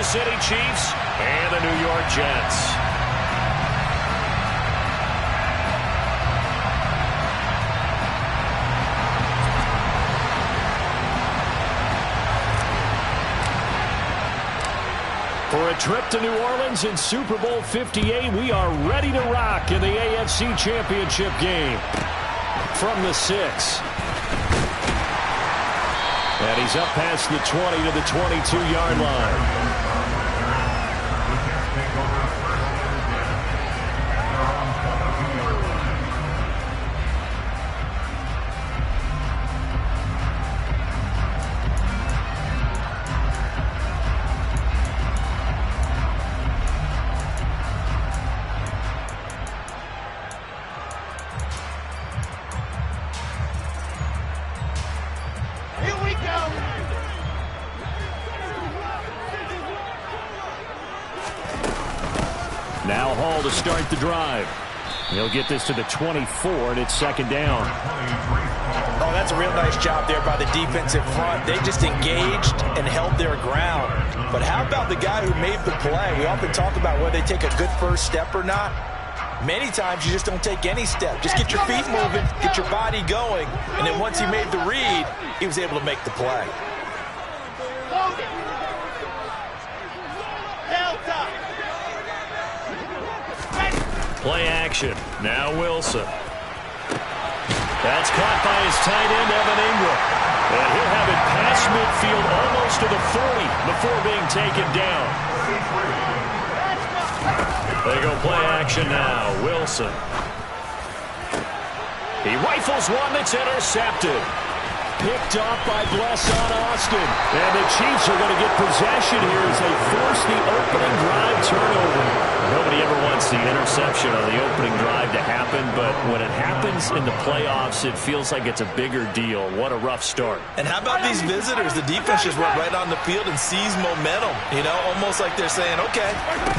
City Chiefs and the New York Jets. For a trip to New Orleans in Super Bowl 58, we are ready to rock in the AFC Championship game. From the 6. And he's up past the 20 to the 22-yard line. Now Hall to start the drive. He'll get this to the 24, and it's second down. Oh, that's a real nice job there by the defensive front. They just engaged and held their ground. But how about the guy who made the play? We often talk about whether they take a good first step or not. Many times you just don't take any step. Just get your feet moving, get your body going, and then once he made the read, he was able to make the play. Play action. Now Wilson. That's caught by his tight end, Evan Ingram. And he'll have it past midfield almost to the 40 before being taken down. They go play action now. Wilson. He rifles one that's intercepted. Picked off by Blesson Austin. And the Chiefs are going to get possession here as they force the opening drive turnover. Nobody ever wants the interception on the opening drive to happen, but when it happens in the playoffs, it feels like it's a bigger deal. What a rough start. And how about these visitors? The defense just went right on the field and seized momentum. You know, almost like they're saying, okay,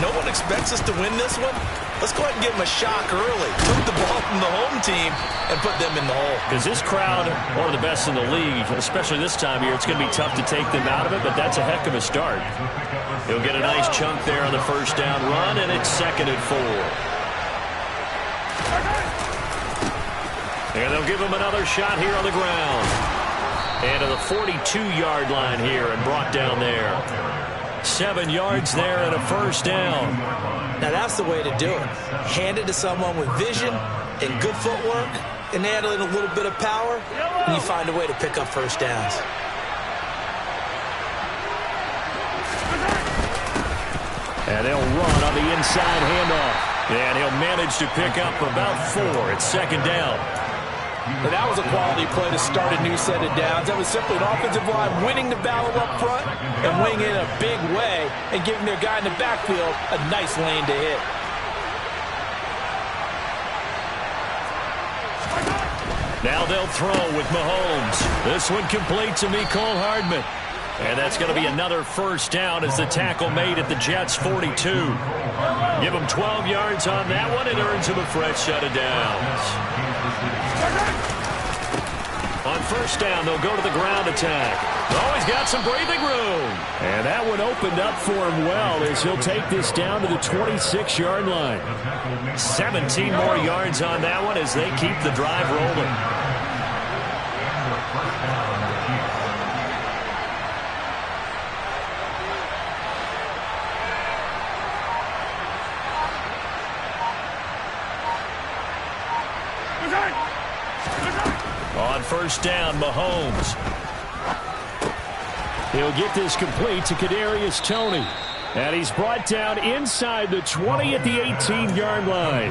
no one expects us to win this one. Let's go ahead and give them a shock early. Took the ball from the home team and put them in the hole. Because this crowd, one of the best in the league, especially this time of year, it's going to be tough to take them out of it, but that's a heck of a start. He'll get a nice chunk there on the first down run, and it's second and 4. And they'll give him another shot here on the ground. And to the 42-yard line here and brought down there. 7 yards there and a first down. Now that's the way to do it. Hand it to someone with vision and good footwork and handle it a little bit of power, and you find a way to pick up first downs. And they'll run on the inside handoff. And he'll manage to pick up about 4. It's second down. But that was a quality play to start a new set of downs. That was simply an offensive line winning the battle up front and winning in a big way and giving their guy in the backfield a nice lane to hit. Now they'll throw with Mahomes. This one complete to Mecole Hardman. And that's going to be another first down as the tackle made at the Jets' 42. Give him 12 yards on that one and earns him a fresh set of downs. On first down, they'll go to the ground attack. Oh, he's got some breathing room. And that one opened up for him well as he'll take this down to the 26-yard line. 17 more yards on that one as they keep the drive rolling. On first down, Mahomes. He'll get this complete to Kadarius Toney. And he's brought down inside the 20 at the 18-yard line.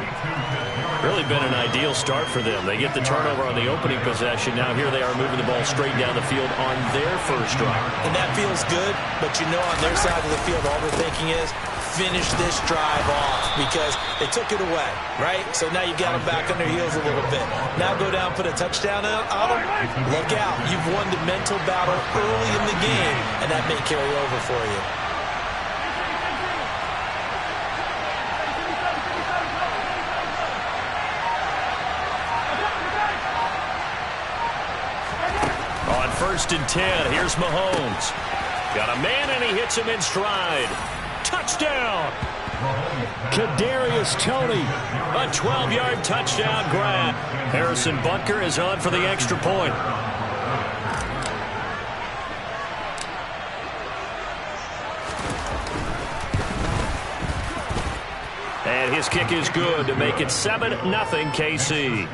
Really been an ideal start for them. They get the turnover on the opening possession. Now here they are moving the ball straight down the field on their first drive. And that feels good, but you know on their side of the field all they're thinking is finish this drive off because they took it away, right? So now you've got them back on their heels a little bit. Now go down, put a touchdown on them. Look out. You've won the mental battle early in the game, and that may carry over for you. On first and 10, here's Mahomes. Got a man, and he hits him in stride. Touchdown! Kadarius Toney, a 12-yard touchdown grab. Harrison Butker is on for the extra point. And his kick is good to make it 7-0 KC.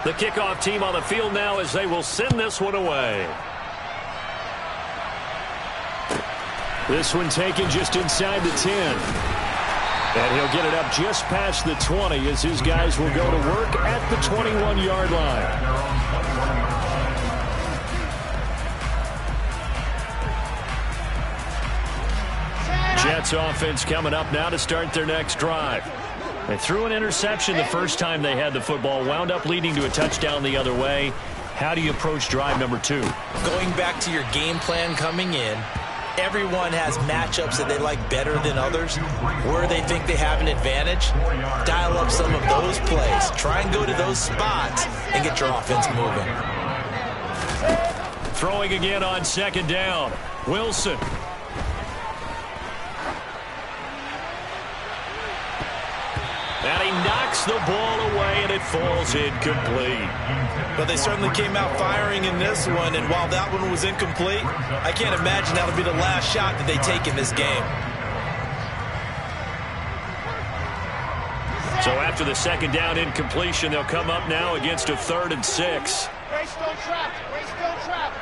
The kickoff team on the field now as they will send this one away. This one taken just inside the 10. And he'll get it up just past the 20 as his guys will go to work at the 21-yard line. Jets offense coming up now to start their next drive. They threw an interception the first time they had the football, wound up leading to a touchdown the other way. How do you approach drive number 2? Going back to your game plan coming in, everyone has matchups that they like better than others. Where they think they have an advantage, dial up some of those plays. Try and go to those spots and get your offense moving. Throwing again on second down. Wilson. And he knocks the ball away, and it falls incomplete. But they certainly came out firing in this one, and while that one was incomplete, I can't imagine that'll be the last shot that they take in this game. So after the second down incompletion, they'll come up now against a 3rd and 6. Greystone trap. Greystone trap.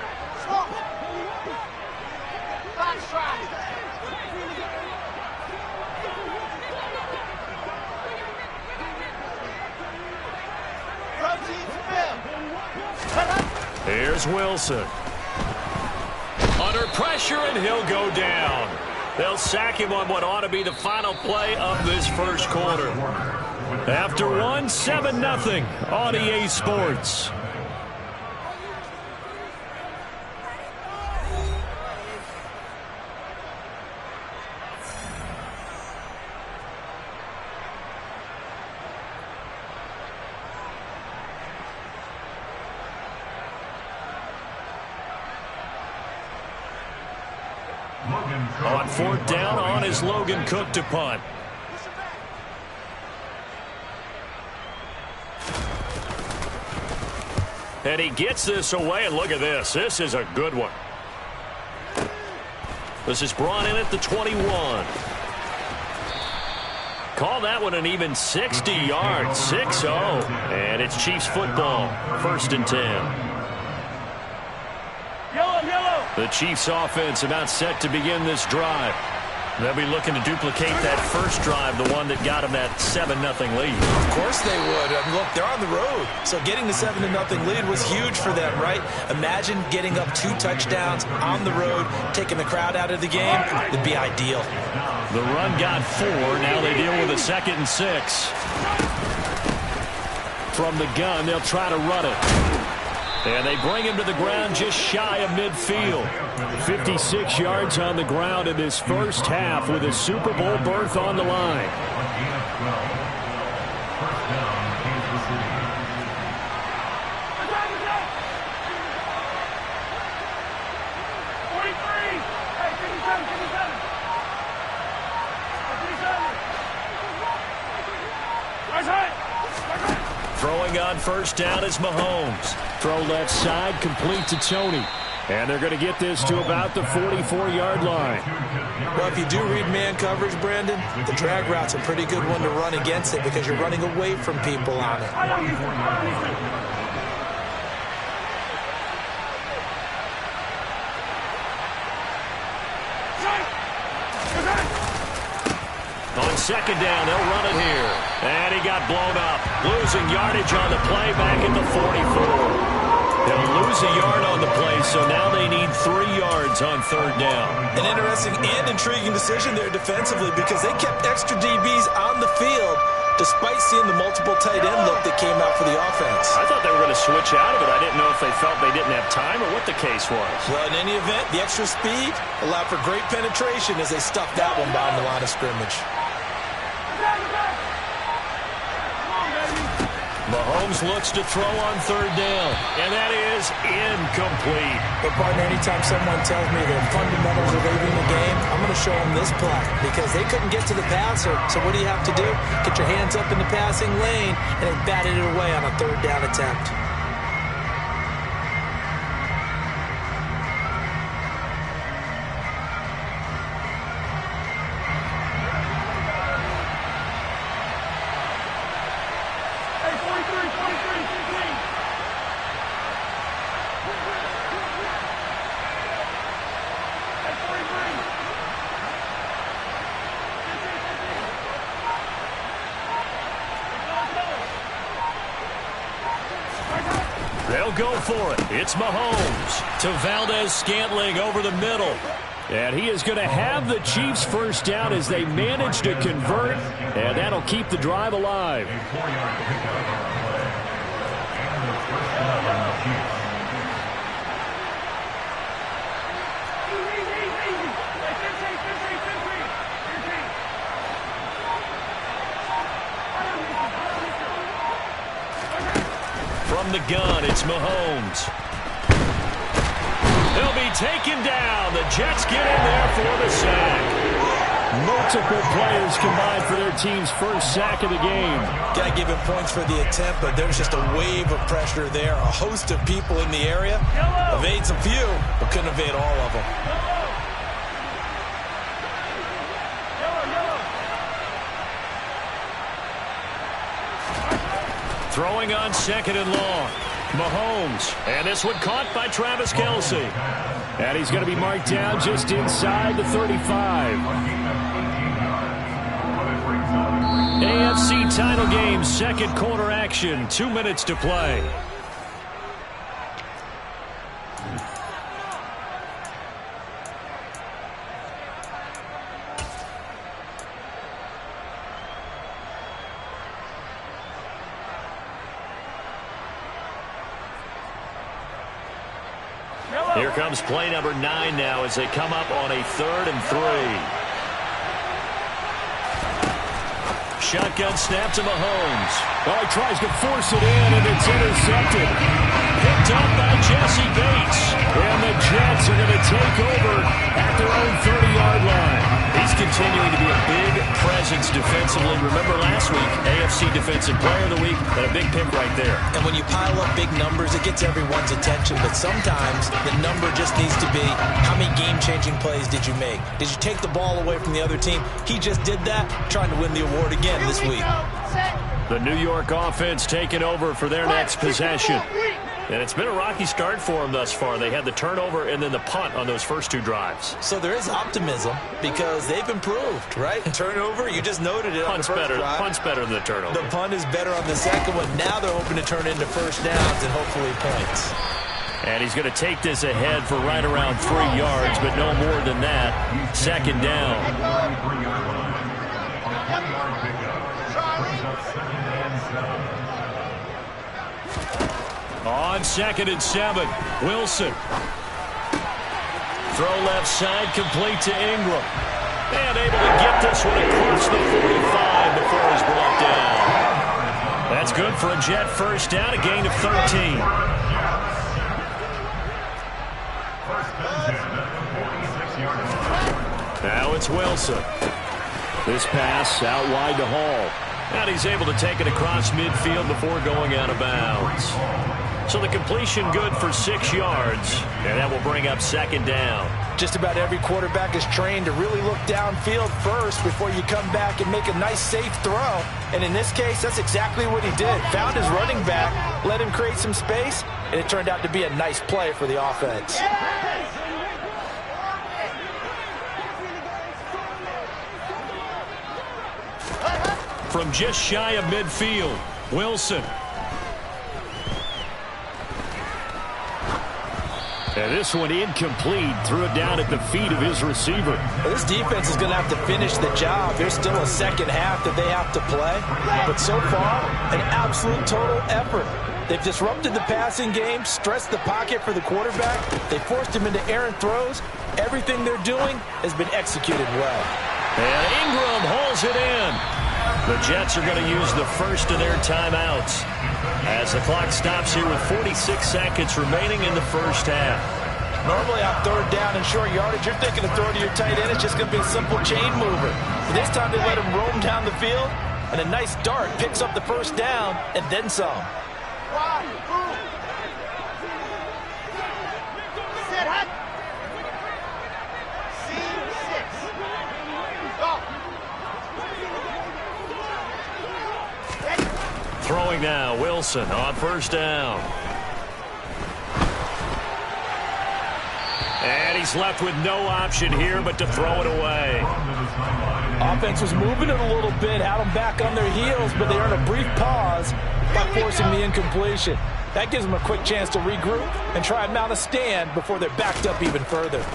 Swamp. Box trap. Here's Wilson. Under pressure, and he'll go down. They'll sack him on what ought to be the final play of this first quarter. After one, 7-0 on EA Sports. On 4th down, on is Logan Cook to punt. And he gets this away, and look at this. This is a good one. This is brought in at the 21. Call that one an even 60 yards, 6-0. And it's Chiefs football, 1st and 10. The Chiefs offense about set to begin this drive. They'll be looking to duplicate that first drive, the one that got them that 7-0 lead. Of course they would. Look, they're on the road, so getting the 7-0 lead was huge for them, right? Imagine getting up 2 touchdowns on the road, taking the crowd out of the game. It'd be ideal. The run got 4. Now they deal with a 2nd and 6. From the gun, they'll try to run it. And they bring him to the ground just shy of midfield. 56 yards on the ground in this first half with a Super Bowl berth on the line. Throwing on 1st down is Mahomes. Throw left side, complete to Toney. And they're going to get this to about the 44-yard line. Well, if you do read man coverage, Brandon, the drag route's a pretty good one to run against it because you're running away from people on it. On 2nd down, they'll run it here. And he got blown up. Losing yardage on the play back at the 44. They'll lose a yard on the play, so now they need 3 yards on 3rd down. An interesting and intriguing decision there defensively because they kept extra DBs on the field despite seeing the multiple tight end look that came out for the offense. I thought they were going to switch out of it. I didn't know if they felt they didn't have time or what the case was. Well, in any event, the extra speed allowed for great penetration as they stuffed that one behind the line of scrimmage. Mahomes looks to throw on third down, and that is incomplete. But, partner, anytime someone tells me the fundamentals of leaving the game, I'm going to show them this play because they couldn't get to the passer. So what do you have to do? Get your hands up in the passing lane, and they batted it away on a third down attempt. They'll go for it. It's Mahomes to Valdez-Scantling over the middle. And he is going to have the Chiefs first down as they manage to convert, and that'll keep the drive alive. From the gun, it's Mahomes. He'll be taken down. The Jets get in there for the sack. Multiple players combined for their team's first sack of the game. Got to give him points for the attempt, but there's just a wave of pressure there. A host of people in the area. Evades a few, but couldn't evade all of them. Throwing on second and long. Mahomes. And this one caught by Travis Kelce. And he's going to be marked down just inside the 35. AFC title game, second quarter action. 2 minutes to play. Here comes play number 9 now as they come up on a 3rd and 3. Shotgun snap to Mahomes. Oh, he tries to force it in, and it's intercepted. Picked up by Jesse Bates. And the Jets are going to take over at their own 30-yard line. He's continuing to be a big presence defensively. Remember last week, AFC Defensive Player of the Week, and a big pick right there. And when you pile up big numbers, it gets everyone's attention. But sometimes the number just needs to be, how many game-changing plays did you make? Did you take the ball away from the other team? He just did that, trying to win the award again this week. The New York offense taking over for their next possession. And it's been a rocky start for them thus far. They had the turnover and then the punt on those first 2 drives. So there is optimism because they've improved, right? Turnover, you just noted it. Punt's on the first drive. Punt's better than the turnover. The punt is better on the second one. Now they're hoping to turn into first downs and hopefully points. And he's going to take this ahead for right around 3 yards, but no more than that. Second down. On 2nd and 7, Wilson. Throw left side, complete to Ingram. And able to get this one across the 45 before he's brought down. That's good for a Jet first down, a gain of 13. Now it's Wilson. This pass out wide to Hall. And he's able to take it across midfield before going out of bounds. So the completion good for 6 yards, and that will bring up second down. Just about every quarterback is trained to really look downfield first before you come back and make a nice, safe throw. And in this case, that's exactly what he did. Found his running back, let him create some space, and it turned out to be a nice play for the offense. From just shy of midfield, Wilson. And this one incomplete. Threw it down at the feet of his receiver. Well, this defense is going to have to finish the job. There's still a second half that they have to play. But so far, an absolute total effort. They've disrupted the passing game, stressed the pocket for the quarterback. They forced him into errant throws. Everything they're doing has been executed well. And Ingram hauls it in. The Jets are going to use the first of their timeouts. As the clock stops here with 46 seconds remaining in the first half. Normally on third down and short yardage, you're thinking of throwing to your tight end. It's just going to be a simple chain mover. But this time they let him roam down the field, and a nice dart picks up the first down and then some. Throwing now, Wilson on first down. And he's left with no option here but to throw it away. Offense was moving it a little bit, had them back on their heels, but they earned a brief pause by forcing the incompletion. That gives them a quick chance to regroup and try and mount a stand before they're backed up even further.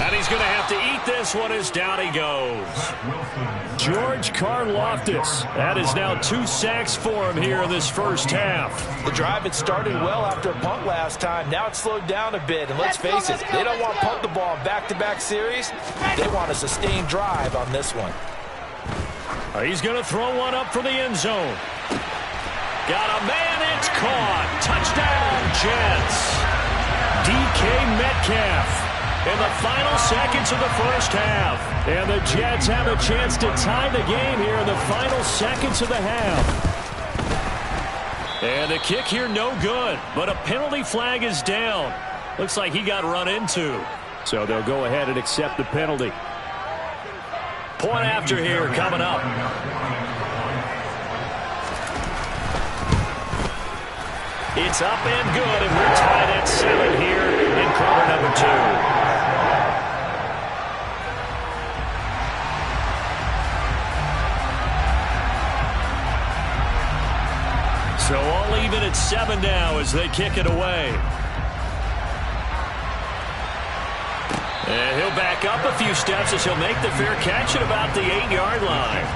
And he's going to have to eat this one as down he goes. George Karlaftis. That is now 2 sacks for him here in this first half. The drive had started well after a punt last time. Now it's slowed down a bit. And let's face it, they don't want to punt the ball in back-to-back series. They want a sustained drive on this one. He's going to throw one up for the end zone. Got a man. It's caught. Touchdown, Jets. DK Metcalf. In the final seconds of the first half. And the Jets have a chance to tie the game here in the final seconds of the half. And the kick here no good. But a penalty flag is down. Looks like he got run into. So they'll go ahead and accept the penalty. Point after here coming up. It's up and good, and we're tied at 7 here in quarter number 2. So all even at 7 now as they kick it away. And he'll back up a few steps as he'll make the fair catch at about the 8-yard line.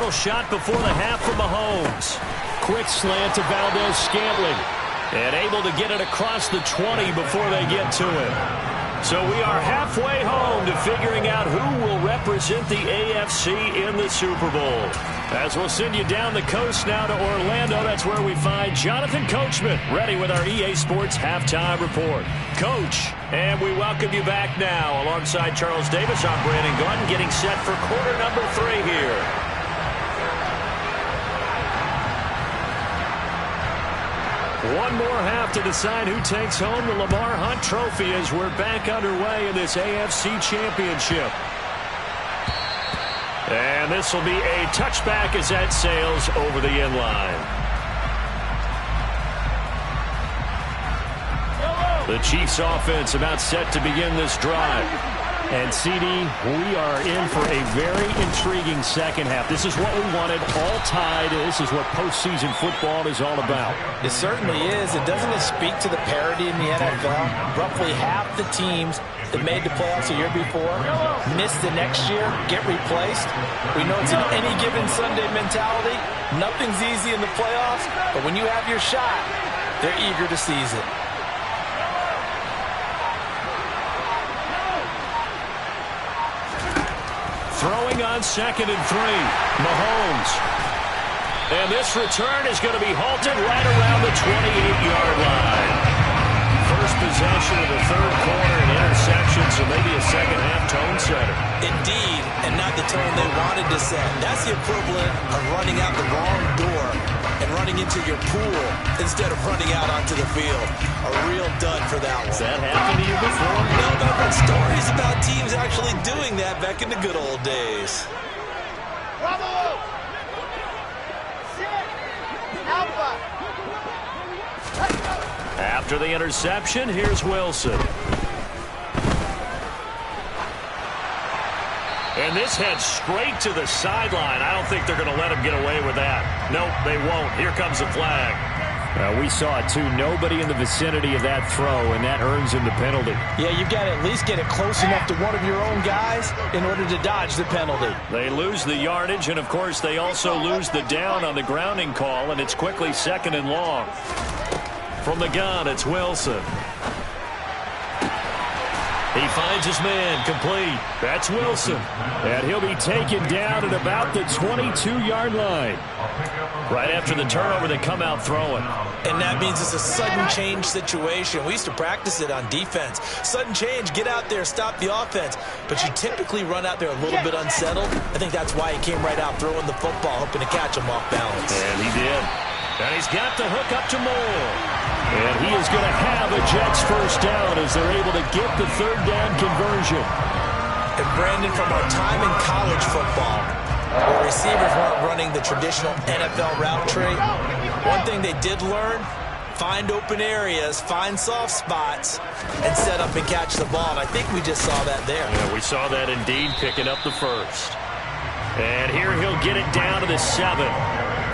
Shot before the half from Mahomes. Quick slant to Valdez-Scantling. And able to get it across the 20 before they get to him. So we are halfway home to figuring out who will represent the AFC in the Super Bowl. As we'll send you down the coast now to Orlando, that's where we find Jonathan Coachman ready with our EA Sports Halftime Report. Coach, and we welcome you back now alongside Charles Davis. I'm Brandon Gunn getting set for quarter number 3 here. One more half to decide who takes home the Lamar Hunt Trophy as we're back underway in this AFC Championship. And this will be a touchback as that sails over the end line. The Chiefs offense about set to begin this drive. And, CD, we are in for a very intriguing second half. This is what we wanted, all tied. This is what postseason football is all about. It certainly is. And doesn't it speak to the parity in the NFL? Roughly half the teams that made the playoffs a year before miss the next year, get replaced. We know it's an any given Sunday mentality. Nothing's easy in the playoffs, but when you have your shot, they're eager to seize it. Throwing on 2nd and 3. Mahomes. And this return is going to be halted right around the 28-yard line. First possession of the third quarter, an interception, so maybe a second half tone setter. Indeed, and not the tone they wanted to set. That's the equivalent of running out the wrong door and running into your pool instead of running out onto the field. A real dud for that one. Has that happened to you before? No, but I've heard stories about teams actually doing that back in the good old days. Bravo! Sit! Alpha! After the interception, here's Wilson. And this heads straight to the sideline. I don't think they're going to let him get away with that. Nope, they won't. Here comes the flag. We saw it, too. Nobody in the vicinity of that throw, and that earns him the penalty. Yeah, you've got to at least get it close enough to one of your own guys in order to dodge the penalty. They lose the yardage, and, of course, they also lose the down on the grounding call, and it's quickly 2nd and long. From the gun, it's Wilson. He finds his man, complete. That's Wilson. And he'll be taken down at about the 22-yard line. Right after the turnover, they come out throwing. And that means it's a sudden change situation. We used to practice it on defense. Sudden change, get out there, stop the offense. But you typically run out there a little bit unsettled. I think that's why he came right out throwing the football, hoping to catch him off balance. And he did. And he's got the hook up to Moore. And he is going to have a Jets first down as they're able to get the 3rd down conversion. And Brandon, from our time in college football, where receivers weren't running the traditional NFL route tree, one thing they did learn, find open areas, find soft spots, and set up and catch the ball. And I think we just saw that there. Yeah, we saw that indeed, picking up the first. And here he'll get it down to the 7.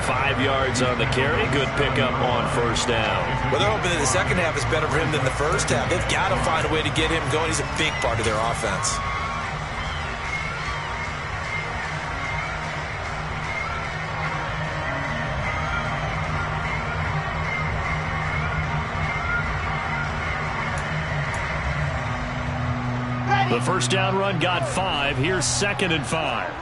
5 yards on the carry. Good pickup on first down. Well, they're hoping that the second half is better for him than the first half. They've got to find a way to get him going. He's a big part of their offense. The first down run got 5. Here's 2nd and 5.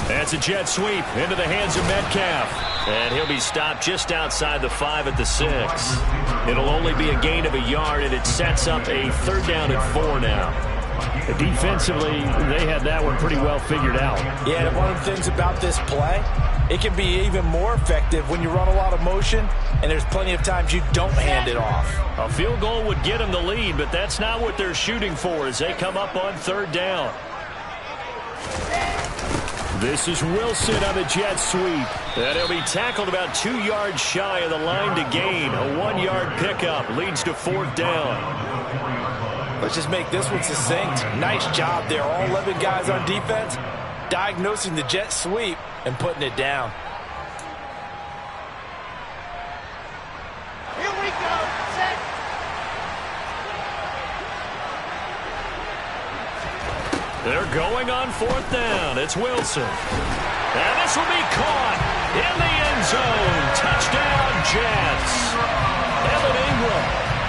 That's a jet sweep into the hands of Metcalf. And he'll be stopped just outside the 5 at the 6. It'll only be a gain of a yard, and it sets up a 3rd down and 4 now. Defensively, they had that one pretty well figured out. Yeah, and one of the things about this play, it can be even more effective when you run a lot of motion, and there's plenty of times you don't hand it off. A field goal would get them the lead, but that's not what they're shooting for as they come up on 3rd down. This is Wilson on the jet sweep. And he'll be tackled about 2 yards shy of the line to gain. A 1-yard pickup leads to 4th down. Let's just make this one succinct. Nice job there. All 11 guys on defense diagnosing the jet sweep and putting it down. Here we go. Set. They're going on 4th down. It's Wilson. And this will be caught in the end zone. Touchdown, Jets. Evan Ingram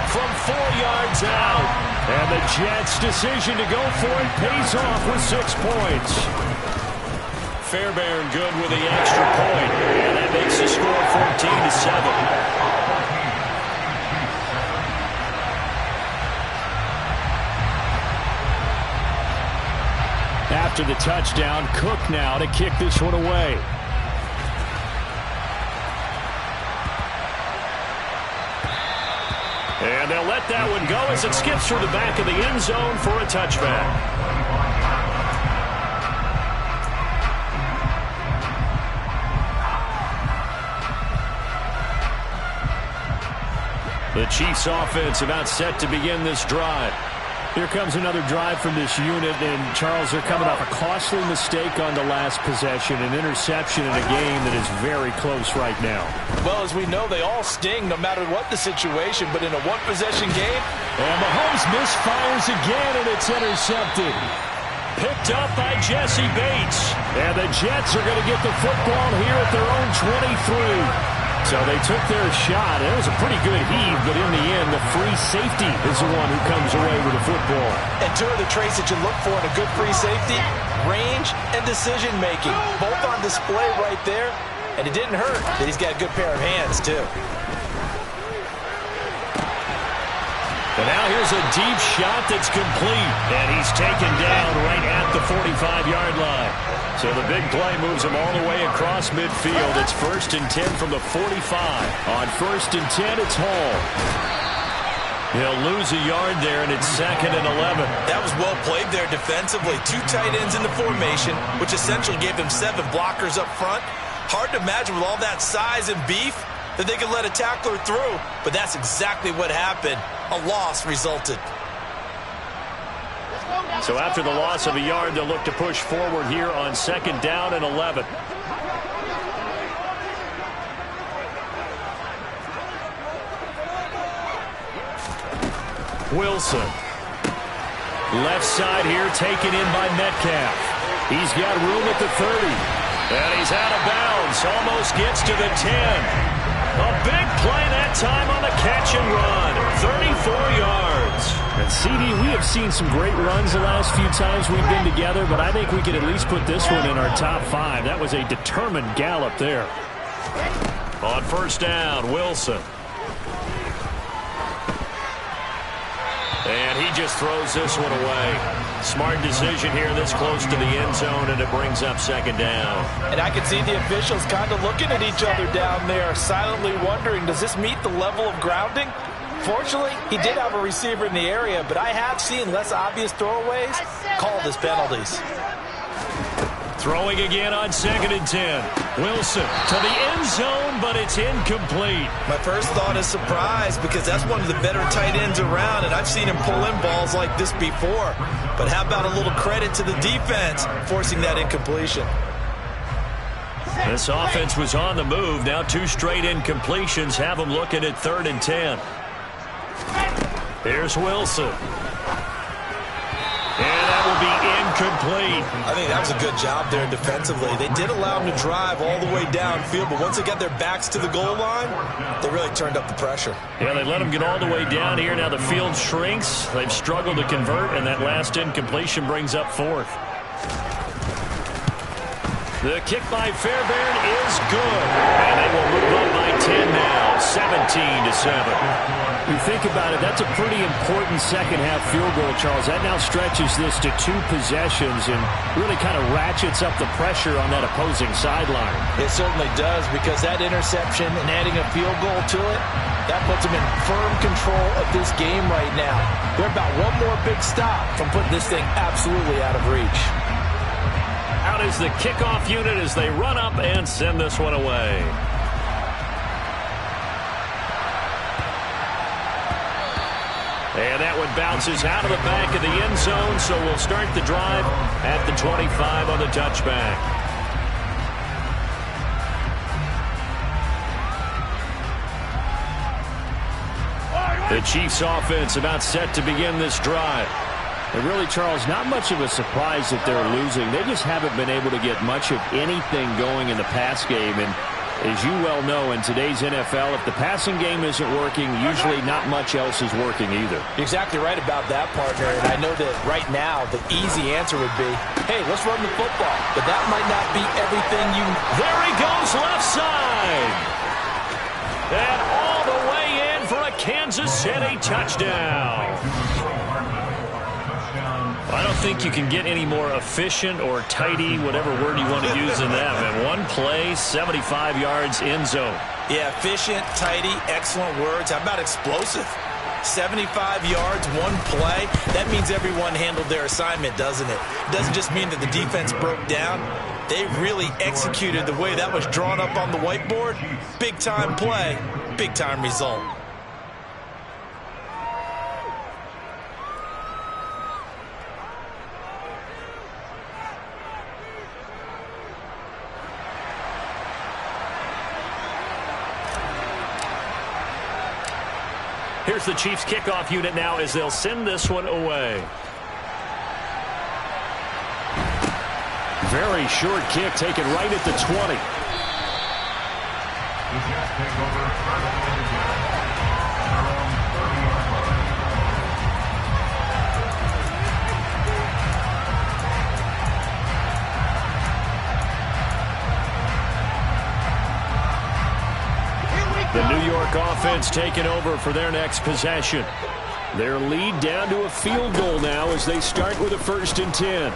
from 4 yards out. And the Jets' decision to go for it pays off with 6 points. Fairbairn good with the extra point. And that makes the score 14-7. After the touchdown, Cook now to kick this one away. And they'll let that one go as it skips through the back of the end zone for a touchback. The Chiefs' offense about set to begin this drive. Here comes another drive from this unit, and Charles, they're coming off a costly mistake on the last possession, an interception in a game that is very close right now. Well, as we know, they all sting no matter what the situation, but in a one-possession game. And Mahomes misfires again, and it's intercepted. Picked up by Jesse Bates. And the Jets are going to get the football here at their own 23. So they took their shot. It was a pretty good heave, but in the end, the free safety is the one who comes away with the football. And 2 of the traits that you look for in a good free safety, range and decision-making, both on display right there. And it didn't hurt that he's got a good pair of hands, too. And now here's a deep shot that's complete. And he's taken down right at the 45-yard line. So the big play moves him all the way across midfield. It's 1st and 10 from the 45. On 1st and 10, it's Hall. He'll lose a yard there, and it's 2nd and 11. That was well played there defensively. 2 tight ends in the formation, which essentially gave them 7 blockers up front. Hard to imagine with all that size and beef that they could let a tackler through, but that's exactly what happened. A loss resulted. So after the loss of a yard, they'll look to push forward here on 2nd down and 11. Wilson. Left side here taken in by Metcalf. He's got room at the 30. And he's out of bounds. Almost gets to the 10. A big play that time on the catch and run. 34 yards. And CD, we have seen some great runs the last few times we've been together, but I think we could at least put this one in our top 5. That was a determined gallop there. On 1st down, Wilson. And he just throws this one away. Smart decision here this close to the end zone, and it brings up 2nd down. And I can see the officials kind of looking at each other down there, silently wondering, does this meet the level of grounding? Fortunately, he did have a receiver in the area, but I have seen less obvious throwaways called as penalties. Throwing again on 2nd and 10. Wilson to the end zone, but it's incomplete. My first thought is surprise, because that's one of the better tight ends around, and I've seen him pull in balls like this before. But how about a little credit to the defense forcing that incompletion? This offense was on the move. Now 2 straight incompletions have them looking at 3rd and 10. Here's Wilson. And that will be incomplete. I think that was a good job there defensively. They did allow him to drive all the way downfield, but once they got their backs to the goal line, they really turned up the pressure. Yeah, they let him get all the way down here. Now the field shrinks. They've struggled to convert, and that last incompletion brings up 4th. The kick by Fairbairn is good. And they will move up by 10 now, 17-7. You think about it, that's a pretty important second-half field goal, Charles. That now stretches this to 2 possessions and really kind of ratchets up the pressure on that opposing sideline. It certainly does, because that interception and adding a field goal to it, that puts them in firm control of this game right now. They're about one more big stop from putting this thing absolutely out of reach. Out is the kickoff unit as they run up and send this one away. And that one bounces out of the back of the end zone, so we'll start the drive at the 25 on the touchback. The Chiefs offense about set to begin this drive. And really, Charles, not much of a surprise that they're losing. They just haven't been able to get much of anything going in the pass game. And as you well know, in today's NFL, if the passing game isn't working, usually not much else is working either. You're exactly right about that, partner. And I know that right now the easy answer would be, hey, let's run the football. But that might not be everything you... There he goes, left side. And all the way in for a Kansas City touchdown. I don't think you can get any more efficient or tidy, whatever word you want to use in that, man. One play, 75 yards, end zone. Yeah, efficient, tidy, excellent words. How about explosive? 75 yards, one play. That means everyone handled their assignment, doesn't it? It doesn't just mean that the defense broke down. They really executed the way that was drawn up on the whiteboard. Big-time play, big-time result. Here's the Chiefs kickoff unit now as they'll send this one away. Very short kick taken right at the 20. The New York offense taking over for their next possession. Their lead down to a field goal now as they start with a 1st and 10.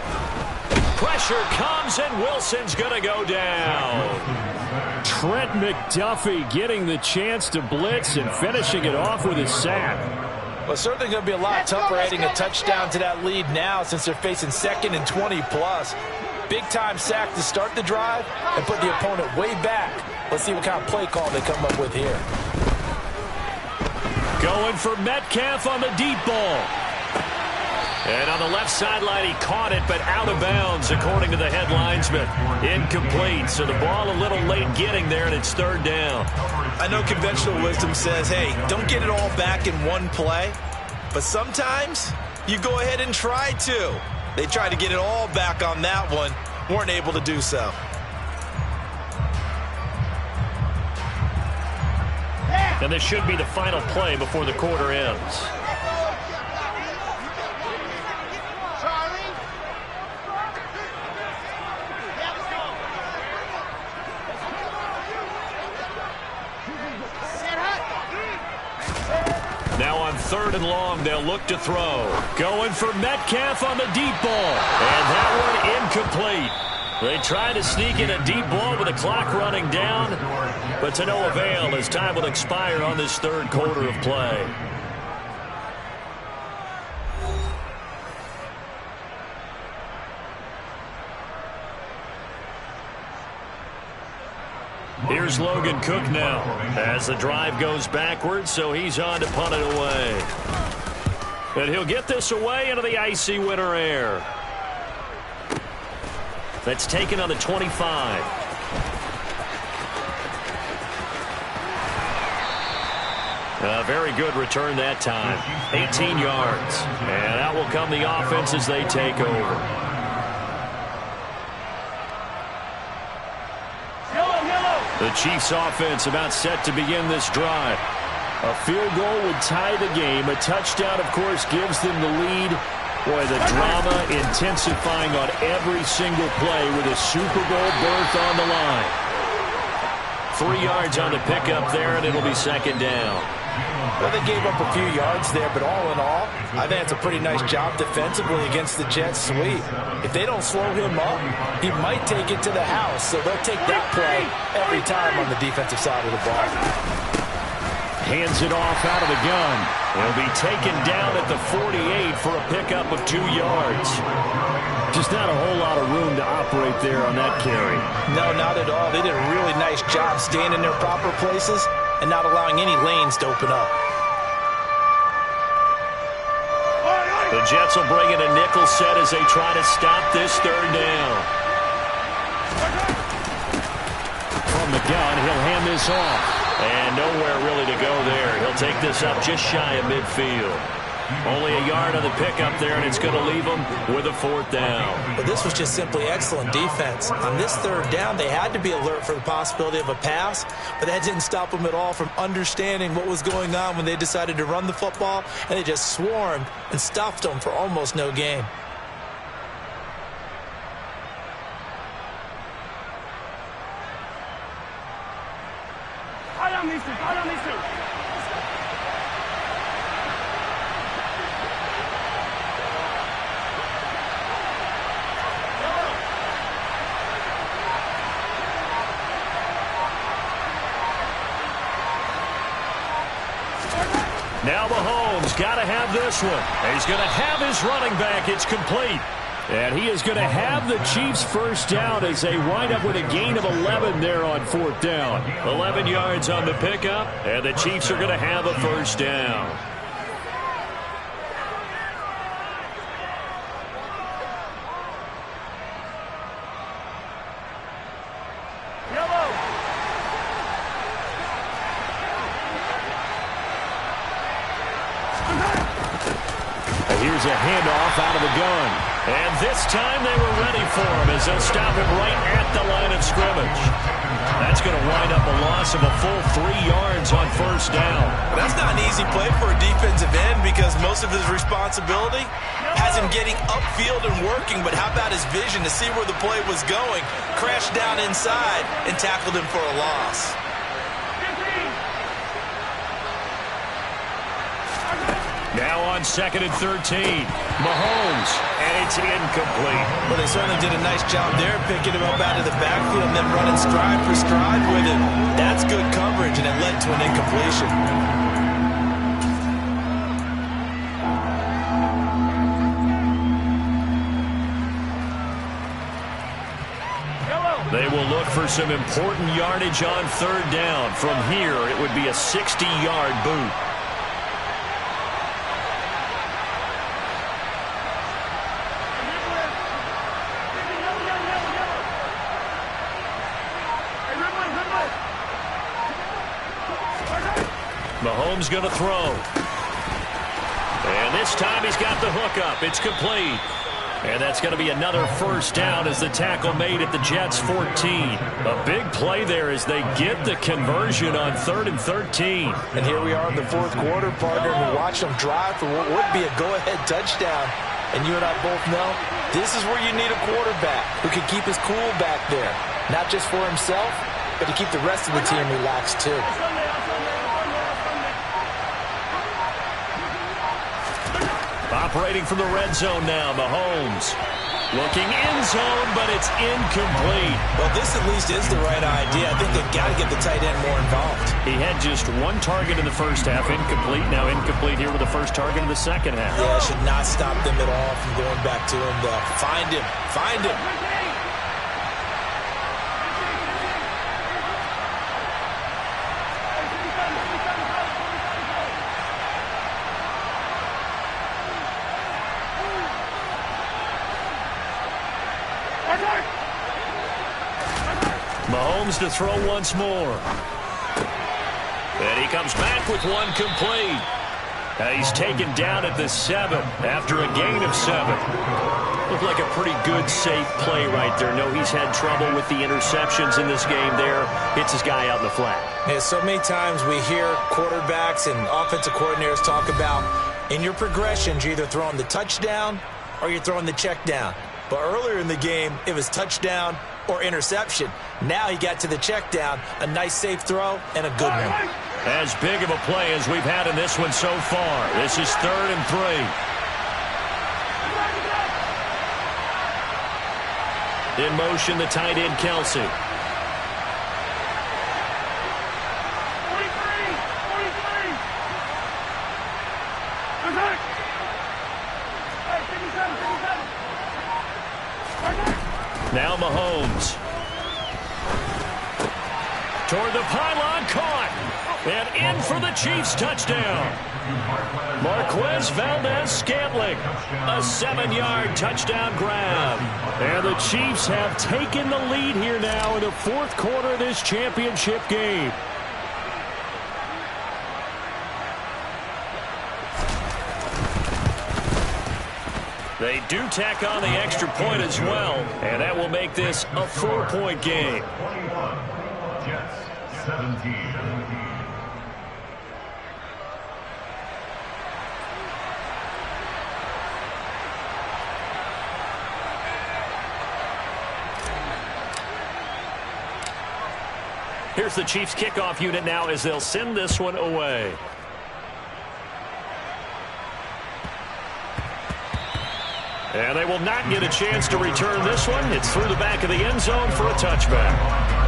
Pressure comes and Wilson's going to go down. Trent McDuffie getting the chance to blitz and finishing it off with a sack. Well, it's certainly going to be a lot tougher adding a touchdown to that lead now since they're facing 2nd and 20+. Big-time sack to start the drive and put the opponent way back. Let's see what kind of play call they come up with here. Going for Metcalf on the deep ball. And on the left sideline, he caught it, but out of bounds, according to the head linesman. Incomplete, so the ball a little late getting there, and it's third down. I know conventional wisdom says, hey, don't get it all back in one play. But sometimes you go ahead and try to. They tried to get it all back on that one. Weren't able to do so. And this should be the final play before the quarter ends. Now on 3rd and long, they'll look to throw. Going for Metcalf on the deep ball. And that one incomplete. They try to sneak in a deep ball with the clock running down, but to no avail as time will expire on this third quarter of play. Here's Logan Cook now as the drive goes backwards, so he's on to punt it away. And he'll get this away into the icy winter air. That's taken on the 25. A very good return that time. 18 yards. And out will come the offense as they take over. The Chiefs offense about set to begin this drive. A field goal would tie the game. A touchdown, of course, gives them the lead. Boy, the drama intensifying on every single play with a Super Bowl berth on the line. 3 yards on the pickup there, and it'll be second down. Well, they gave up a few yards there, but all in all, I think it's a pretty nice job defensively against the Jets sweep. If they don't slow him up, he might take it to the house, so they'll take that play every time on the defensive side of the ball. Hands it off out of the gun. He'll be taken down at the 48 for a pickup of 2 yards. Just not a whole lot of room to operate there on that carry. No, not at all. They did a really nice job staying in their proper places and not allowing any lanes to open up. The Jets will bring in a nickel set as they try to stop this third down. From the gun, he'll hand this off. And nowhere really to go there. He'll take this up just shy of midfield. Only a yard on the pickup there, and it's going to leave him with a 4th down. But this was just simply excellent defense. On this third down, they had to be alert for the possibility of a pass, but that didn't stop them at all from understanding what was going on when they decided to run the football, and they just swarmed and stuffed them for almost no gain. Now Mahomes got to have this one. He's going to have his running back. It's complete. And he is going to have the Chiefs first down as they wind up with a gain of 11 there on 4th down. 11 yards on the pickup, and the Chiefs are going to have a first down. Here's a handoff out of the gun. And this time they were ready for him as they'll stop him right at the line of scrimmage. That's going to wind up a loss of a full 3 yards on first down. That's not an easy play for a defensive end because most of his responsibility has him getting upfield and working, but how about his vision to see where the play was going, crashed down inside, and tackled him for a loss. Now on 2nd and 13, Mahomes, and it's incomplete. Well, they certainly did a nice job there, picking him up out of the backfield and then running stride for stride with him. That's good coverage, and it led to an incompletion. They will look for some important yardage on 3rd down. From here, it would be a 60-yard boot. Mahomes going to throw. And this time he's got the hook up. It's complete. And that's going to be another first down as the tackle made at the Jets' 14. A big play there as they get the conversion on 3rd and 13. And here we are in the fourth quarter, partner, and we watch them drive for what would be a go-ahead touchdown. And you and I both know this is where you need a quarterback who can keep his cool back there. Not just for himself, but to keep the rest of the team relaxed too. Operating from the red zone now, Mahomes. Looking end zone, but it's incomplete. Well, this at least is the right idea. I think they've got to get the tight end more involved. He had just one target in the first half, incomplete. Now incomplete here with the first target in the second half. Yeah, should not stop them at all from going back to him, though. Find him. Find him. Mahomes to throw once more. And he comes back with one complete. He's taken down at the 7 after a gain of 7. Looked like a pretty good, safe play right there. No, he's had trouble with the interceptions in this game there. Hits his guy out in the flat. Yeah, so many times we hear quarterbacks and offensive coordinators talk about in your progressions, you're either throwing the touchdown or you're throwing the check down. But earlier in the game, it was touchdown or interception. Now he got to the check down, a nice safe throw, and a good one. As big of a play as we've had in this one so far. This is 3rd and 3. In motion, the tight end, Kelsey. Now Mahomes. Toward the pylon, caught. And in for the Chiefs touchdown. Marquez Valdez-Scantling. A 7-yard touchdown grab. And the Chiefs have taken the lead here now in the fourth quarter of this championship game. They do tack on the extra point as well, and that will make this a 4-point game. 21, Jets, 17. Here's the Chiefs kickoff unit now as they'll send this one away. And they will not get a chance to return this one. It's through the back of the end zone for a touchback.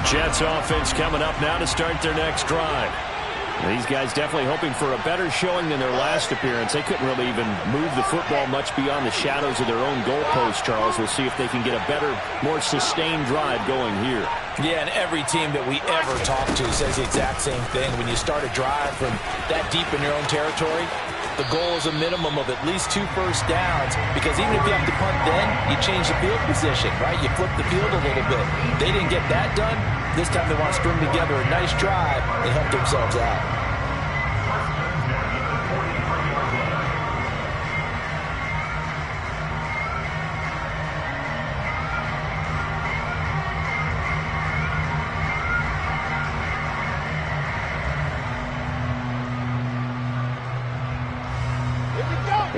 Jets offense coming up now to start their next drive. These guys definitely hoping for a better showing than their last appearance. They couldn't really even move the football much beyond the shadows of their own goalpost, Charles. We'll see if they can get a better, more sustained drive going here. Yeah, and every team that we ever talk to says the exact same thing. When you start a drive from that deep in your own territory, the goal is a minimum of at least 2 first downs, because even if you have to punt then, you change the field position, right? You flip the field a little bit. They didn't get that done. This time they want to string together a nice drive and help themselves out.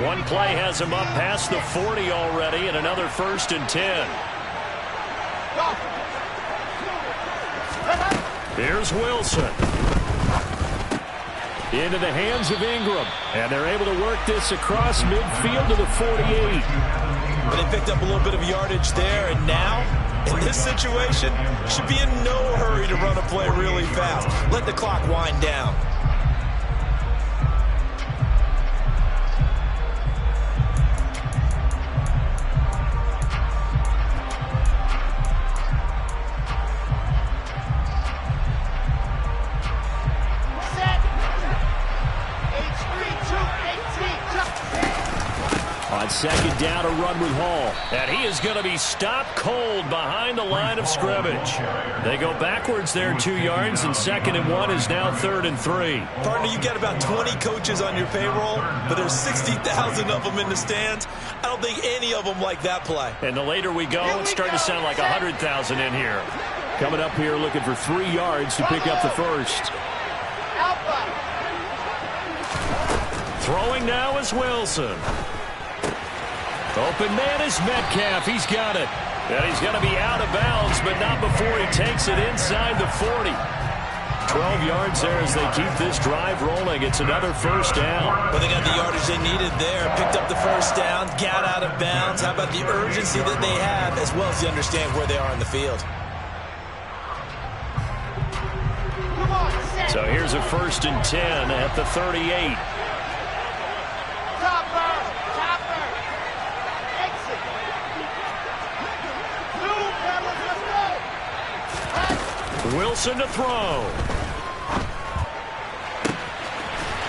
One play has him up past the 40 already, and another 1st and 10. Here's Wilson. Into the hands of Ingram. And they're able to work this across midfield to the 48. But they picked up a little bit of yardage there, and now, in this situation, should be in no hurry to run a play really fast. Let the clock wind down. On second down, a run with Hall. And he is going to be stopped cold behind the line of scrimmage. They go backwards there 2 yards, and 2nd and 1 is now 3rd and 3. Partner, you got about 20 coaches on your payroll, but there's 60,000 of them in the stands. I don't think any of them like that play. And the later we go, it's starting to sound like 100,000 in here. Coming up here looking for 3 yards to pick up the first. Throwing now is Wilson. Open man is Metcalf. He's got it. And he's going to be out of bounds, but not before he takes it inside the 40. 12 yards there as they keep this drive rolling. It's another first down. Well, they got the yardage they needed there. Picked up the first down, got out of bounds. How about the urgency that they have, as well as they understand where they are in the field. So here's a 1st and 10 at the 38. Wilson to throw.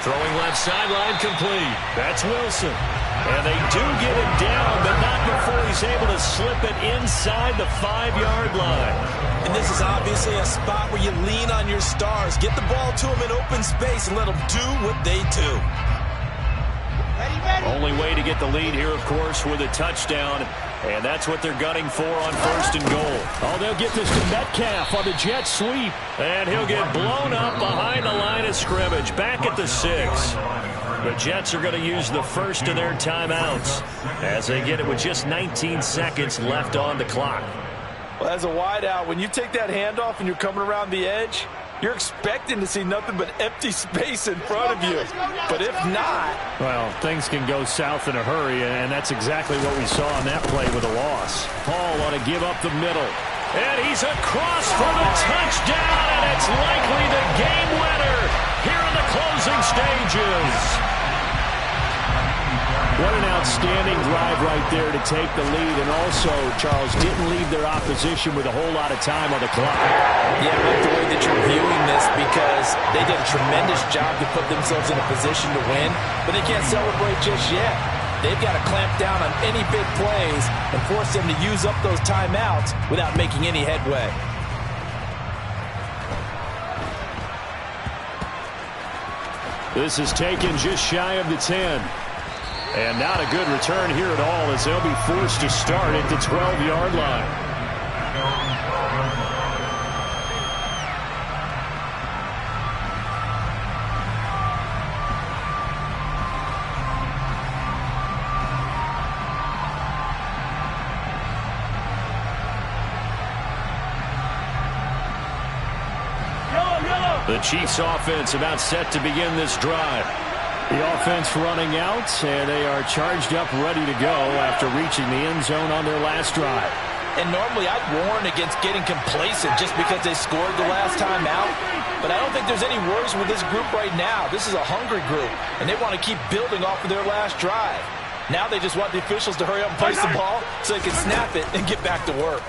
Throwing left sideline complete. That's Wilson. And they do get him down, but not before he's able to slip it inside the 5-yard line. And this is obviously a spot where you lean on your stars. Get the ball to them in open space and let them do what they do. Only way to get the lead here, of course, with a touchdown. And that's what they're gunning for on 1st and goal. Oh, they'll get this to Metcalf on the jet sweep. And he'll get blown up behind the line of scrimmage. Back at the 6. The Jets are going to use the first of their timeouts as they get it with just 19 seconds left on the clock. Well, as a wideout, when you take that handoff and you're coming around the edge, you're expecting to see nothing but empty space in front of you. But if not... Well, things can go south in a hurry, and that's exactly what we saw on that play with a loss. Hall ought to give up the middle. And he's across for the touchdown, and it's likely the game winner here in the closing stages. What an outstanding drive right there to take the lead, and also, Charles, didn't leave their opposition with a whole lot of time on the clock. Yeah, I like the way that you're viewing this because they did a tremendous job to put themselves in a position to win, but they can't celebrate just yet. They've got to clamp down on any big plays and force them to use up those timeouts without making any headway. This is taken just shy of the 10. And not a good return here at all as they'll be forced to start at the 12-yard line. The Chiefs offense about set to begin this drive. The offense running out, and they are charged up, ready to go after reaching the end zone on their last drive. And normally I'd warn against getting complacent just because they scored the last time out. But I don't think there's any worries with this group right now. This is a hungry group, and they want to keep building off of their last drive. Now they just want the officials to hurry up and place the ball so they can snap it and get back to work.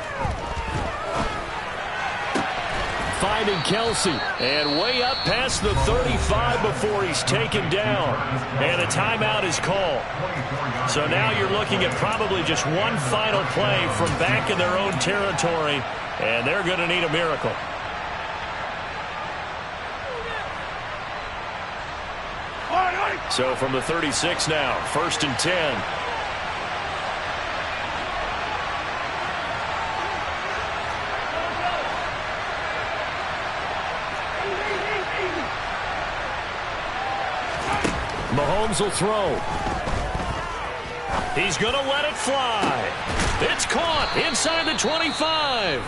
Finding Kelsey, and way up past the 35 before he's taken down. And a timeout is called. So now you're looking at probably just one final play from back in their own territory, and they're going to need a miracle. So from the 36 now, 1st and 10. Mahomes will throw. He's going to let it fly. It's caught inside the 25.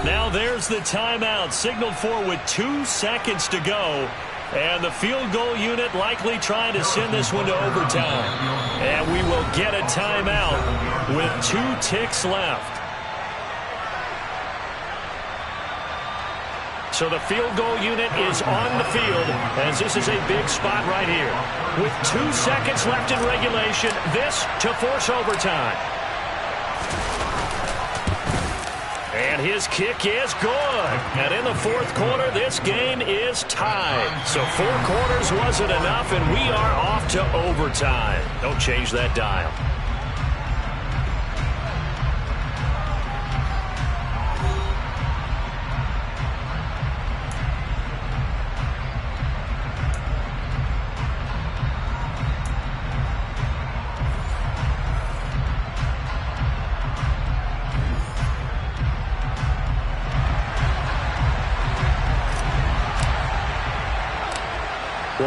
Now there's the timeout signaled for with 2 seconds to go. And the field goal unit likely trying to send this one to overtime. And we will get a timeout with 2 ticks left. So the field goal unit is on the field as this is a big spot right here. With 2 seconds left in regulation, this to force overtime. And his kick is good. And in the 4th quarter, this game is tied. So 4 quarters wasn't enough, and we are off to overtime. Don't change that dial.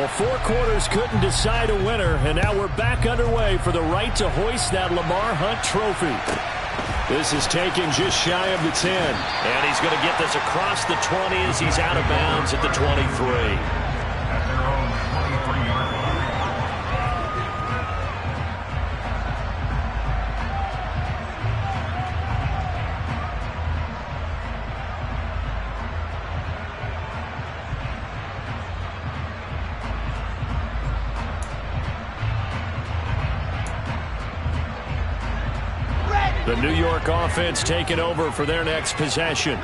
Well, 4 quarters couldn't decide a winner, and now we're back underway for the right to hoist that Lamar Hunt trophy. This is taken just shy of the 10. And he's going to get this across the 20 as he's out of bounds at the 23. At their own 23-yard line. The New York offense taking over for their next possession.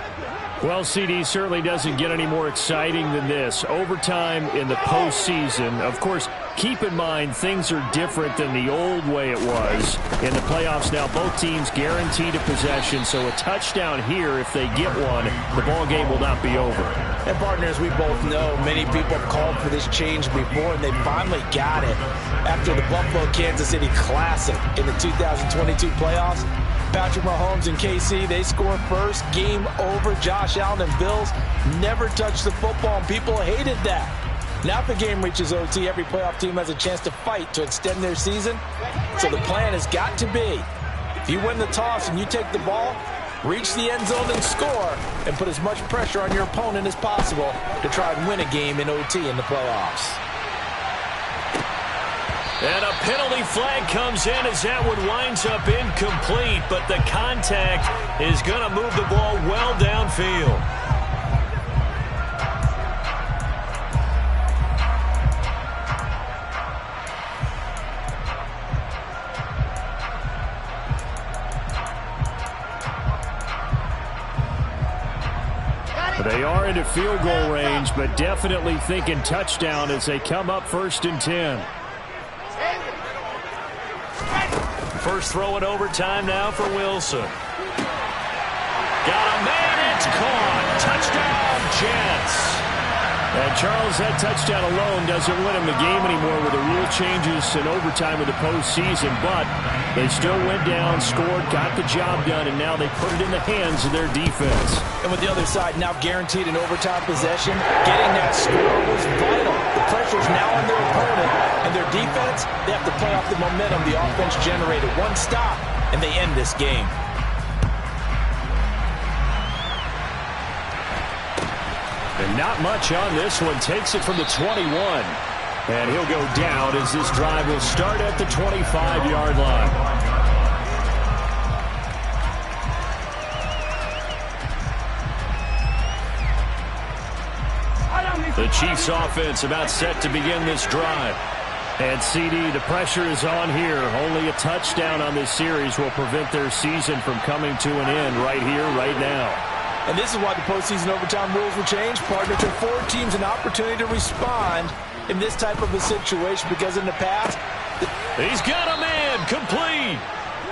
Well, CD certainly doesn't get any more exciting than this. Overtime in the postseason. Of course, keep in mind things are different than the old way it was. In the playoffs now, both teams guaranteed a possession, so a touchdown here, if they get one, the ball game will not be over. And partners, we both know many people have called for this change before, and they finally got it after the Buffalo-Kansas City Classic in the 2022 playoffs. Patrick Mahomes and KC, they score first. Game over. Josh Allen and Bills never touched the football, and people hated that. Now if the game reaches OT, every playoff team has a chance to fight to extend their season. So the plan has got to be, if you win the toss and you take the ball, reach the end zone and score, and put as much pressure on your opponent as possible to try and win a game in OT in the playoffs. And a penalty flag comes in as that one winds up incomplete, but the contact is going to move the ball well downfield. They are into field goal range, but definitely thinking touchdown as they come up 1st and 10. First throw in overtime now for Wilson. Got a man, it's caught. Touchdown, Jets. And Charles, that touchdown alone doesn't win them the game anymore with the rule changes in overtime of the postseason, but they still went down, scored, got the job done, and now they put it in the hands of their defense. And with the other side now guaranteed an overtime possession, getting that score was vital. The pressure is now on their opponent, and their defense, they have to play off the momentum the offense generated. One stop, and they end this game. And not much on this one. Takes it from the 21. And he'll go down as this drive will start at the 25-yard line. The Chiefs offense about set to begin this drive. And CD, the pressure is on here. Only a touchdown on this series will prevent their season from coming to an end right here, right now. And this is why the postseason overtime rules will change. Partner, to 4 teams an opportunity to respond in this type of a situation, because in the past, he's got a man, complete.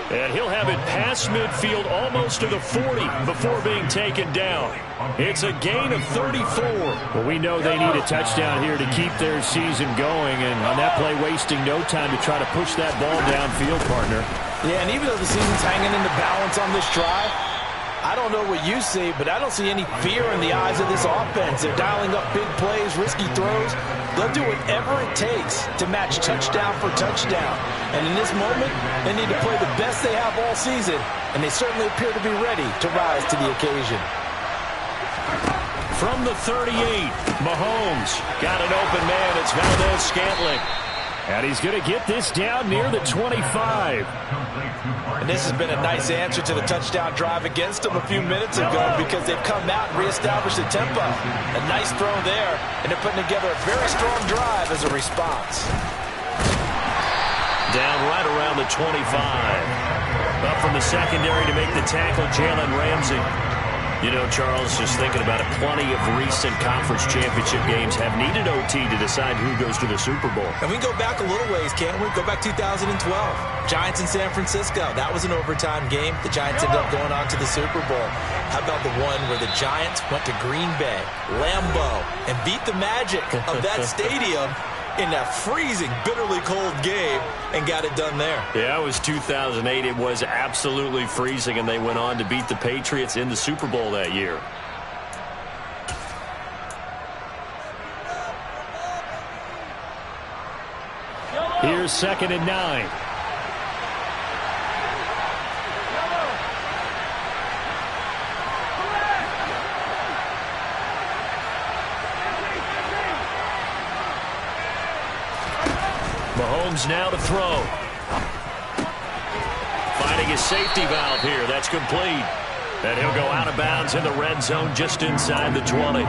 And he'll have it past midfield almost to the 40 before being taken down. It's a gain of 34. Well, we know they need a touchdown here to keep their season going, and on that play, wasting no time to try to push that ball downfield, partner. Yeah, and even though the season's hanging in the balance on this drive, I don't know what you see, but I don't see any fear in the eyes of this offense. They're dialing up big plays, risky throws. They'll do whatever it takes to match touchdown for touchdown. And in this moment, they need to play the best they have all season, and they certainly appear to be ready to rise to the occasion. From the 38, Mahomes got an open man. It's Valdez-Scantling. And he's going to get this down near the 25. And this has been a nice answer to the touchdown drive against them a few minutes ago, because they've come out and reestablished the tempo. A nice throw there, and they're putting together a very strong drive as a response. Down right around the 25. Up from the secondary to make the tackle, Jalen Ramsey. You know, Charles, just thinking about it, plenty of recent conference championship games have needed OT to decide who goes to the Super Bowl. And we can go back a little ways, can't we? Go back 2012. Giants in San Francisco. That was an overtime game. The Giants ended up going on to the Super Bowl. How about the one where the Giants went to Green Bay, Lambeau, and beat the magic of that stadium in that freezing, bitterly cold game and got it done there? Yeah, it was 2008. It was absolutely freezing, and they went on to beat the Patriots in the Super Bowl that year. Here's 2nd and 9. Mahomes now to throw. Finding his safety valve here. That's complete. And he'll go out of bounds in the red zone just inside the 20.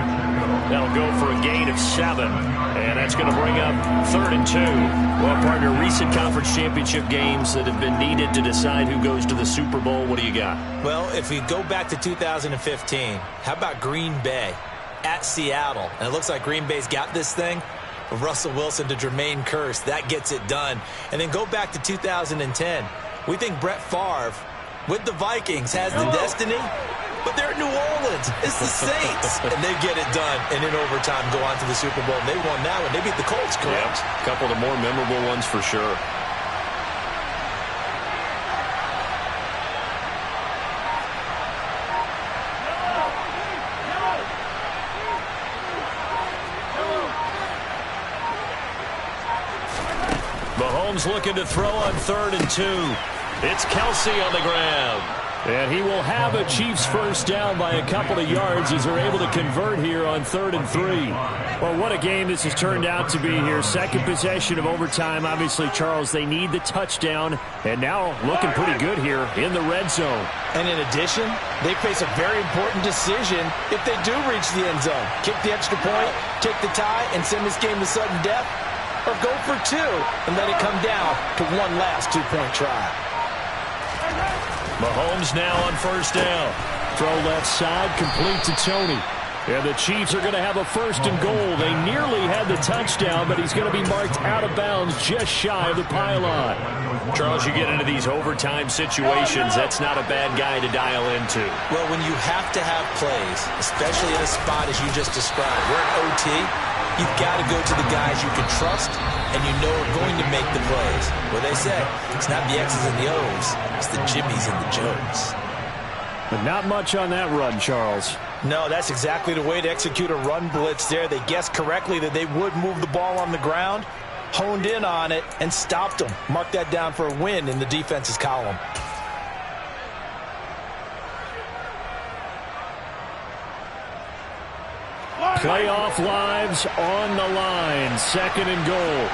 That'll go for a gain of 7. And that's going to bring up 3rd and 2. Well, partner, recent conference championship games that have been needed to decide who goes to the Super Bowl. What do you got? Well, if we go back to 2015, how about Green Bay at Seattle? And it looks like Green Bay's got this thing. Russell Wilson to Jermaine Kearse. That gets it done. And then go back to 2010. We think Brett Favre with the Vikings has the destiny, but they're in New Orleans. It's the Saints. And they get it done. And in overtime go on to the Super Bowl. And they won that one. They beat the Colts, correct? Yeah, a couple of the more memorable ones for sure. Mahomes looking to throw on 3rd and 2. It's Kelsey on the ground. And he will have a Chiefs first down by a couple of yards as they're able to convert here on 3rd and 3. Well, what a game this has turned out to be here. Second possession of overtime. Obviously, Charles, they need the touchdown. And now looking pretty good here in the red zone. And in addition, they face a very important decision if they do reach the end zone. Kick the extra point, take the tie, and send this game to sudden death. Or go for 2 and let it come down to one last two-point try. Mahomes now on first down. Throw left side, complete to Tony. And the Chiefs are going to have a 1st and goal. They nearly had the touchdown, but he's going to be marked out of bounds just shy of the pylon. Charles, you get into these overtime situations, that's not a bad guy to dial into. Well, when you have to have plays, especially in a spot as you just described, we're in OT, you've got to go to the guys you can trust and you know are going to make the plays. Well, they say it's not the X's and the O's, it's the Jimmys and the Joes. But not much on that run, Charles. No, that's exactly the way to execute a run blitz there. They guessed correctly that they would move the ball on the ground, honed in on it, and stopped them. Mark that down for a win in the defense's column. Playoff lives on the line. 2nd and goal.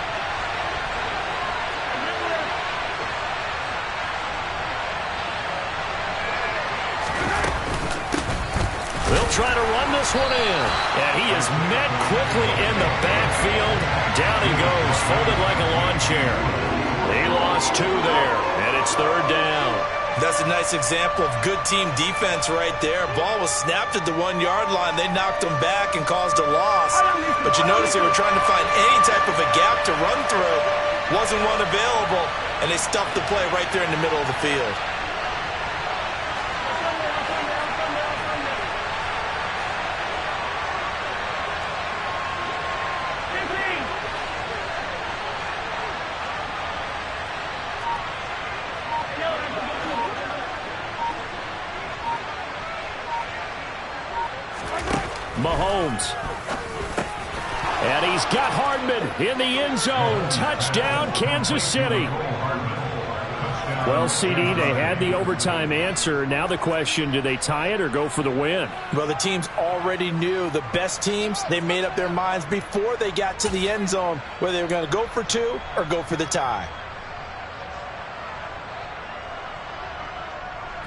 They'll try to run this one in. And he is met quickly in the backfield. Down he goes, folded like a lawn chair. He lost 2 there, and it's 3rd down. That's a nice example of good team defense right there. Ball was snapped at the 1-yard line. They knocked him back and caused a loss. But you notice they were trying to find any type of a gap to run through. Wasn't one available, and they stuffed the play right there in the middle of the field. Mahomes. And he's got Hardman in the end zone. Touchdown, Kansas City. Well, CD, they had the overtime answer. Now the question, do they tie it or go for the win? Well, the teams already knew. The best teams, they made up their minds before they got to the end zone whether they were going to go for 2 or go for the tie.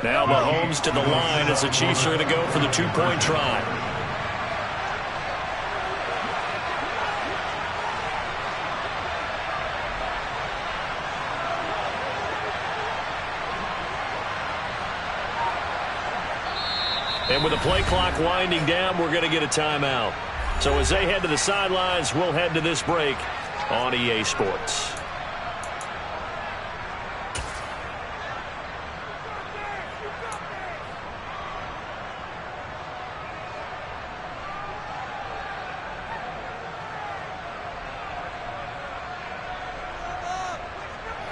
Now Mahomes to the line as the Chiefs are going to go for the 2-point try. And with the play clock winding down, we're going to get a timeout. So as they head to the sidelines, we'll head to this break on EA Sports.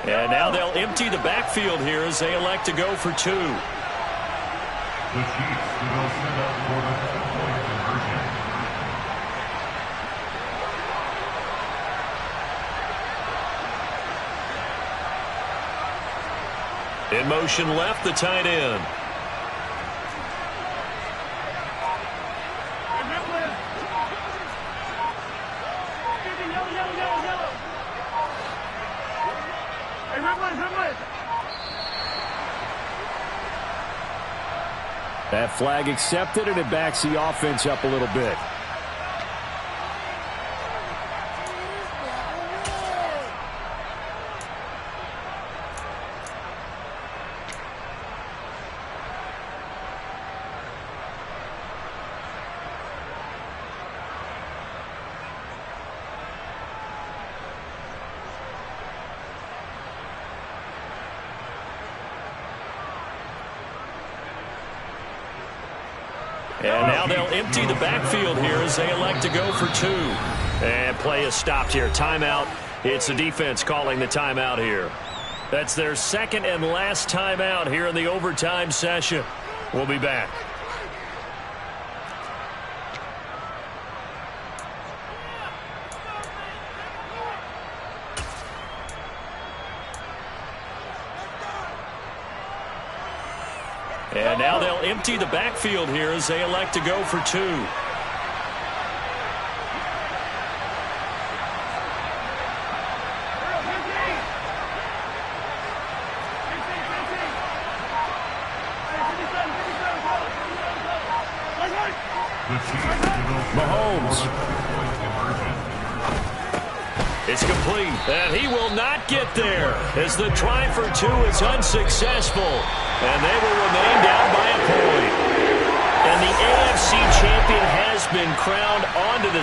And now they'll empty the backfield here as they elect to go for 2. The Chiefs will set up for the two-point conversion. In motion left, the tight end. That flag accepted, and it backs the offense up a little bit. And now they'll empty the backfield here as they elect to go for 2. And play is stopped here. Timeout. It's the defense calling the timeout here. That's their second and last timeout here in the overtime session. We'll be back. And now they'll empty the backfield here as they elect to go for 2. Mahomes. It's complete, and he will not get there as the try for 2 is unsuccessful, and they will remain down by a point. And the AFC champion has been crowned onto the